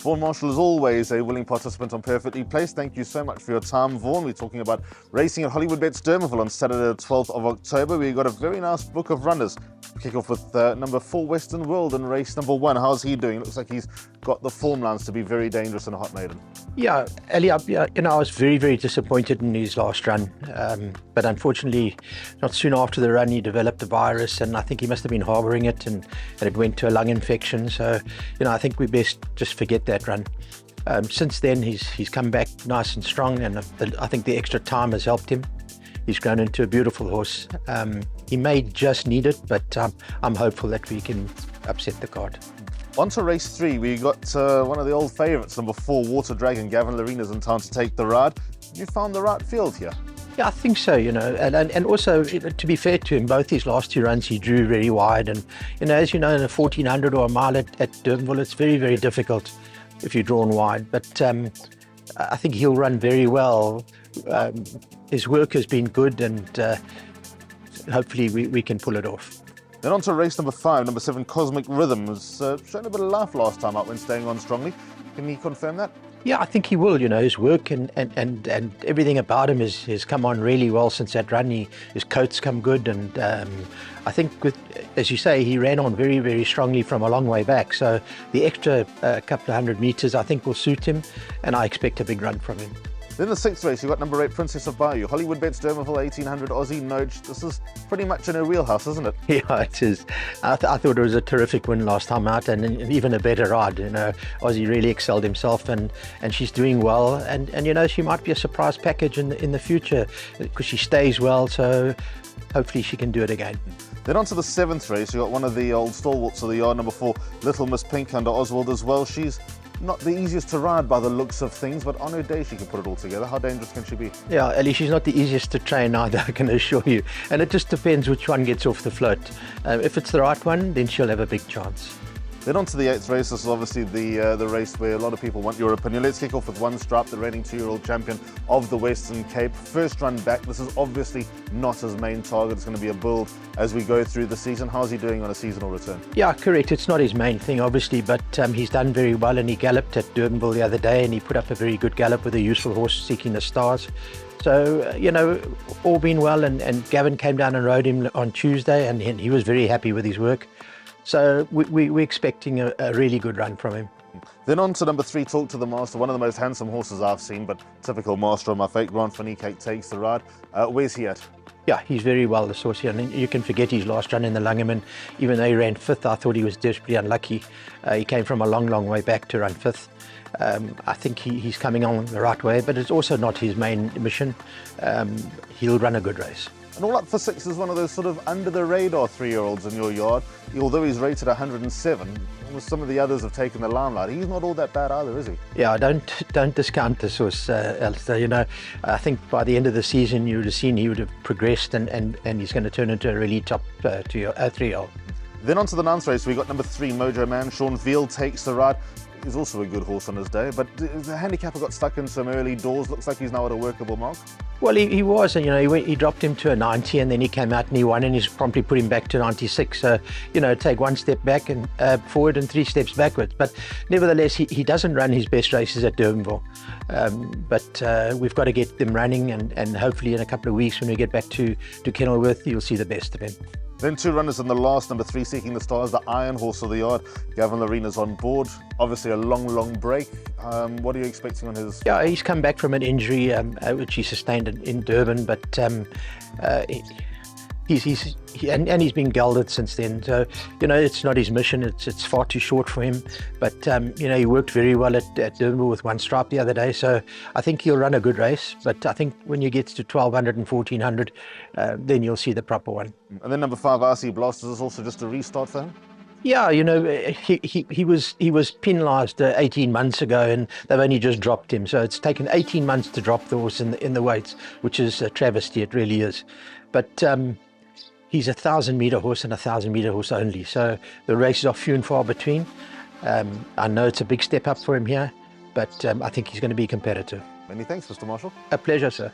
Vaughan Marshall, as always, a willing participant on Perfectly Placed. Thank you so much for your time, Vaughan. We're talking about racing at Hollywood Bets Dermaville on Saturday the 12th of October. We've got a very nice book of runners. Kick off with number 4 Western World in race number 1. How's he doing? Looks like he's got the form lines to be very dangerous in a hot maiden. Yeah, Ali, I was very, very disappointed in his last run. But unfortunately, not soon after the run, he developed the virus, and I think he must have been harbouring it, and it went to a lung infection. So, I think we best just forget that run. Since then, he's come back nice and strong, and I think the extra time has helped him. He's grown into a beautiful horse. He may just need it, but I'm hopeful that we can upset the card. On to race 3, we got one of the old favourites, number 4 Water Dragon. Gavin Larina's in town to take the ride. You found the right field here? Yeah, I think so, and also, to be fair to him, both his last 2 runs he drew very wide, and as you know, in a 1400 or a mile at Dermaville, it's very, very difficult if you're drawn wide, but I think he'll run very well. His work has been good, and hopefully we can pull it off. Then on to race number 5, number 7 Cosmic Rhythm. Was shown a bit of life last time out when staying on strongly. Can he confirm that? Yeah, I think he will. His work and everything about him has come on really well since that run. His coat's come good, and I think, as you say, he ran on very, very strongly from a long way back. So the extra couple of 100 metres, I think, will suit him, and I expect a big run from him. Then the 6th race, you've got number 8 Princess of Bayou. Hollywood Bets Dermaville 1800 Aussie Noge. This is pretty much in her wheelhouse, isn't it? Yeah, it is. I thought it was a terrific win last time out, and even a better ride. Aussie really excelled himself, and she's doing well, and she might be a surprise package in the future because she stays well, so hopefully she can do it again. Then on to the 7th race, you've got one of the old stalwarts of the yard, number 4 Little Miss Pink under Oswald as well. She's not the easiest to ride by the looks of things, but on her day she can put it all together. How dangerous can she be? Yeah, Ellie, she's not the easiest to train either, I can assure you. And it just depends which one gets off the float. If it's the right one, then she'll have a big chance. Then on to the 8th race. This is obviously the race where a lot of people want your opinion. Let's kick off with One Stripe, the reigning 2-year-old champion of the Western Cape. First run back. This is obviously not his main target. It's going to be a build as we go through the season. How's he doing on a seasonal return? Yeah, correct. It's not his main thing, obviously, but he's done very well, and he galloped at Durbanville the other day, and he put up a very good gallop with a useful horse seeking the stars. So, all been well, and Gavin came down and rode him on Tuesday, and he was very happy with his work. So we're expecting a really good run from him. Then on to number 3, Talk to the Master, one of the most handsome horses I've seen, but typical master of my fate. Grant Van Niekerk takes the ride. Where's he at? Yeah, he's very well, this horse here. And you can forget his last run in the Langerman. Even though he ran 5th, I thought he was desperately unlucky. He came from a long, long way back to run 5th. I think he's coming on the right way, but it's also not his main mission. He'll run a good race. And All Up for 6 is one of those sort of under-the-radar 3-year-olds in your yard. Although he's rated 107, almost some of the others have taken the limelight. He's not all that bad either, is he? Yeah, don't discount this horse, Alistair. I think by the end of the season you would have seen he would have progressed, and he's going to turn into a really top 3-year-old. Then on to the 9th race, we got number 3 Mojo Man. Sean Veal takes the ride. He's also a good horse on his day, but the handicapper got stuck in some early doors. Looks like he's now at a workable mark. Well, he was, and he dropped him to a 90, and then he came out and he won, and he's promptly put him back to 96. So, take 1 step back and forward and 3 steps backwards. But nevertheless, he doesn't run his best races at Durbanville. But we've got to get them running, and hopefully in a couple of weeks when we get back to Kenilworth, you'll see the best of him. Then 2 runners in the last, number 3 Seeking the Stars, the Iron Horse of the yard. Gavin Larina's on board. Obviously a long, long break. What are you expecting on his? Yeah, he's come back from an injury which he sustained in Durban, but he's been gelded since then. So it's not his mission. It's far too short for him. But he worked very well at Durban with One Stripe the other day. So I think he'll run a good race. But I think when you get to 1200 and 1400, then you'll see the proper one. And then number 5 RC Blasters is also just a restart for him. Yeah, he was penalised 18 months ago, and they've only just dropped him. So it's taken 18 months to drop the horse in the weights, which is a travesty. It really is. But he's a 1,000-metre horse and a 1,000-metre horse only. So the races are few and far between. I know it's a big step up for him here, but I think he's going to be competitive. Many thanks, Mr. Marshall. A pleasure, sir.